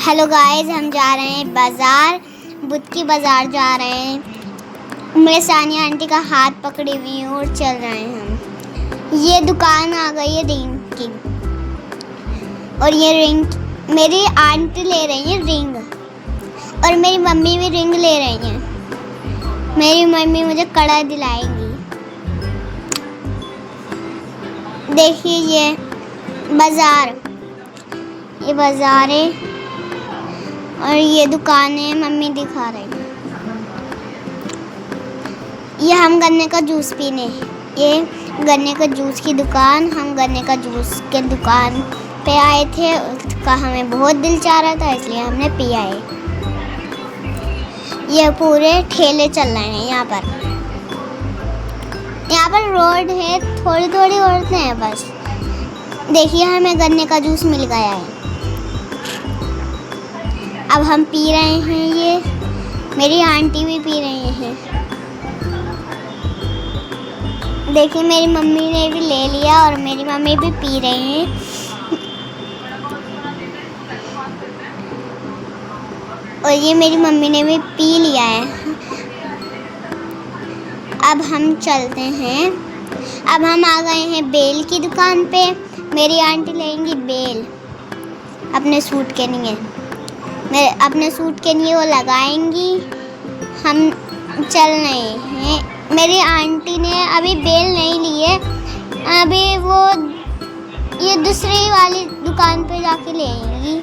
Hello guys, हम जा रहे हैं बाज़ार। बुध की बाज़ार जा रहे हैं। मेरे सानिया आंटी का हाथ पकड़ी हुई हूँ और चल रहे हैं हम। ये दुकान आ गई है रिंग की, और ये रिंग मेरी आंटी ले रही है रिंग, और मेरी मम्मी भी रिंग ले रही हैं। मेरी मम्मी मुझे कड़ा दिलाएंगी। देखिए ये बाज़ार है और ये दुकानें मम्मी दिखा रही है। ये हम गन्ने का जूस पीने, ये गन्ने का जूस की दुकान। हम गन्ने का जूस के दुकान पे आए थे, उसका हमें बहुत दिल चाह रहा था, इसलिए हमने पिया है। ये पूरे ठेले चल रहे हैं यहाँ पर रोड है, थोड़ी थोड़ी औरतें हैं बस। देखिए हमें गन्ने का जूस मिल गया है, अब हम पी रहे हैं। ये मेरी आंटी भी पी रही हैं। देखिए मेरी मम्मी ने भी ले लिया और मेरी मम्मी भी पी रही हैं। और ये मेरी मम्मी ने भी पी लिया है। अब हम चलते हैं। अब हम आ गए हैं बेल की दुकान पे। मेरी आंटी लेंगी बेल अपने सूट के लिए। अपने सूट के लिए वो लगाएंगी। हम चल रहे हैं। मेरी आंटी ने अभी बेल नहीं ली है, अभी वो ये दूसरी वाली दुकान पे जाके लेंगी।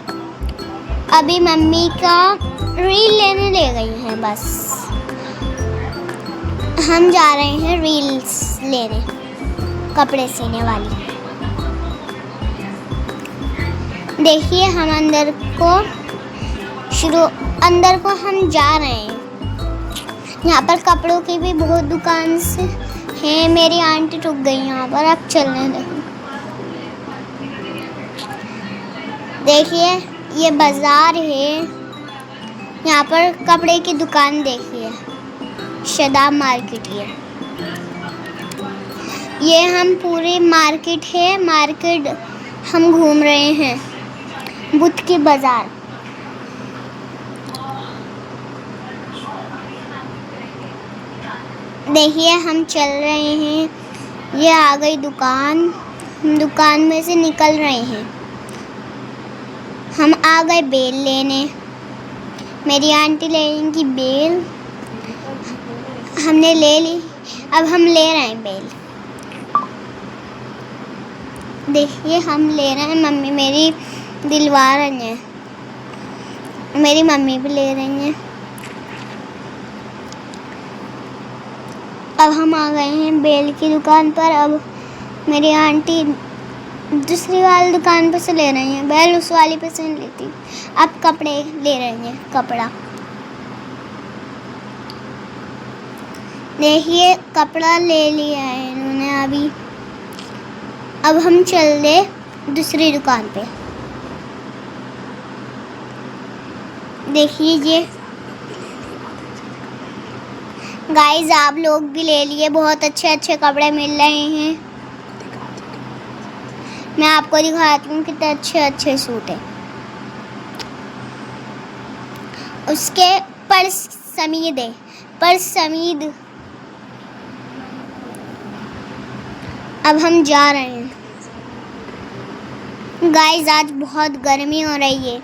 अभी मम्मी का रील लेने ले गई हैं बस। हम जा रहे हैं रील्स लेने, कपड़े सीने वाली। देखिए हम अंदर को हम जा रहे हैं। यहाँ पर कपड़ों की भी बहुत दुकान है। मेरी आंटी रुक गई यहाँ पर, अब चलने दो। देखिए ये बाजार है, यहाँ पर कपड़े की दुकान देखिए, शादाब मार्केट। ये हम पूरी मार्केट है, मार्केट हम घूम रहे हैं। बुध की बाजार। देखिए हम चल रहे हैं। ये आ गई दुकान, हम दुकान में से निकल रहे हैं। हम आ गए बेल लेने। मेरी आंटी लेंगी बेल, हमने ले ली। अब हम ले रहे हैं बेल। देखिए हम ले रहे हैं। मम्मी मेरी दिलवा रही हैं, मेरी मम्मी भी ले रही हैं। अब हम आ गए हैं बेल की दुकान पर। अब मेरी आंटी दूसरी वाली दुकान पर से ले रही हैं बेल, उस वाली पे से नहीं लेती। अब कपड़े ले रही हैं, कपड़ा। देखिए कपड़ा ले लिया है इन्होंने अभी। अब हम चल दे दूसरी दुकान पे। देखिए ये गाइस, आप लोग भी ले लिए, बहुत अच्छे अच्छे कपड़े मिल रहे हैं। मैं आपको दिखाती हूँ कितने अच्छे अच्छे सूट हैं। उसके पर समीद। अब हम जा रहे हैं। गाइस आज बहुत गर्मी हो रही है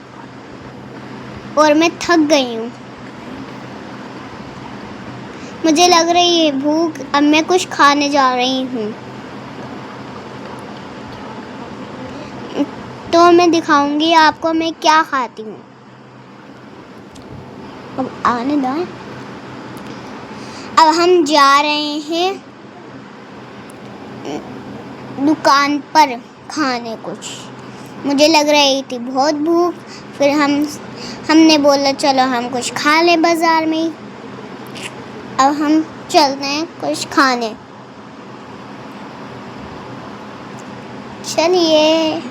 और मैं थक गई हूँ। मुझे लग रही है भूख। अब मैं कुछ खाने जा रही हूँ, तो मैं दिखाऊंगी आपको मैं क्या खाती हूँ। अब आने दो। अब हम जा रहे हैं दुकान पर खाने कुछ। मुझे लग रही थी बहुत भूख, फिर हमने बोला चलो हम कुछ खा लें बाज़ार में ही। अब हम चलते हैं कुछ खाने। चलिए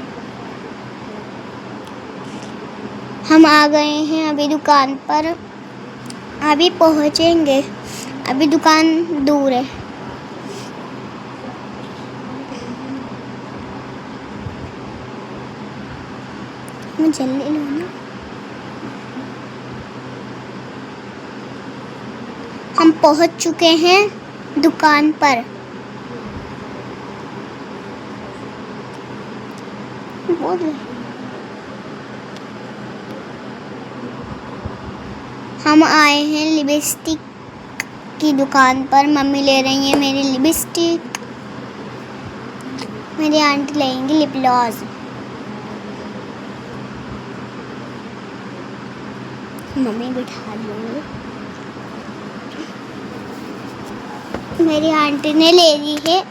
हम आ गए हैं अभी दुकान पर, अभी पहुँचेंगे। अभी दुकान दूर है। मैं जल्दी लो ना। हम पहुंच चुके हैं दुकान पर। हम आए हैं लिपस्टिक की दुकान पर। मम्मी ले रही है मेरी लिपस्टिक, मेरी आंटी लेंगी लिप ग्लॉस। मम्मी बिठा दूंगी। मेरी आंटी ने ले ली है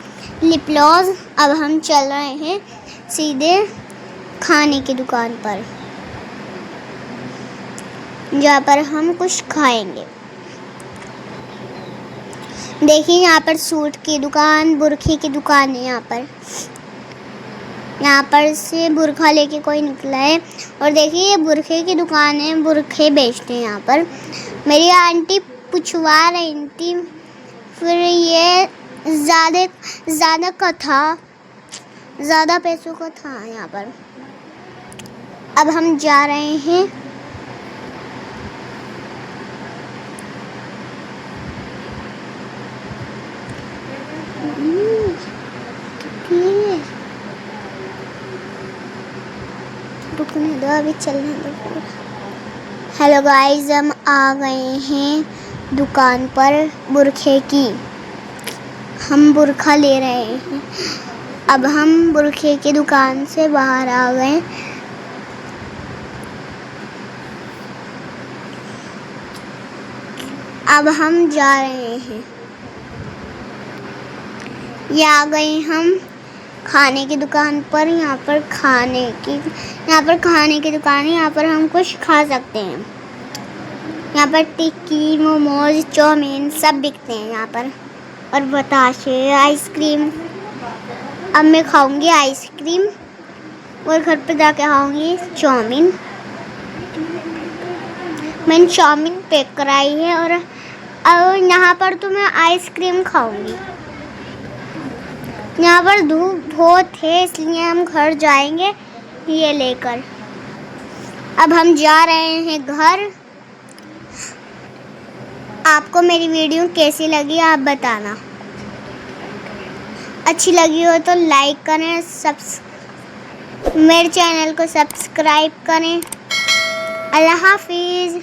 लिप ग्लॉस। अब हम चल रहे हैं सीधे खाने की दुकान पर, जहाँ पर हम कुछ खाएंगे। देखिए यहाँ पर सूट की दुकान, बुरखे की दुकान है। यहाँ पर से बुरखा लेके कोई निकला है। और देखिए ये बुरखे की दुकान है, बुरखे बेचते हैं यहाँ पर। मेरी आंटी पूछवा रही थी, फिर ये ज़्यादा पैसों का था यहाँ पर। अब हम जा रहे हैं रुकने दो, अभी चलने दो। हेलो गाइस, हम आ गए हैं दुकान पर बुरखे की। हम बुरखा ले रहे हैं। अब हम बुरखे की दुकान से बाहर आ गए। अब हम जा रहे हैं। ये आ गए हम खाने की दुकान पर। यहाँ पर खाने की दुकान है। यहाँ पर हम कुछ खा सकते हैं। यहाँ पर टिक्की, मोमोज, चाउमीन सब बिकते हैं यहाँ पर, और बताशे, आइसक्रीम। अब मैं खाऊंगी आइसक्रीम और घर पे जाके खाऊंगी चाउमीन। मैंने चाउमीन पैक कराई है और अब यहाँ पर तो मैं आइसक्रीम खाऊंगी। यहाँ पर धूप बहुत है, इसलिए हम घर जाएंगे ये लेकर। अब हम जा रहे हैं घर। आपको मेरी वीडियो कैसी लगी आप बताना। अच्छी लगी हो तो लाइक करें, मेरे चैनल को सब्सक्राइब करें। अल्लाह हाफिज़।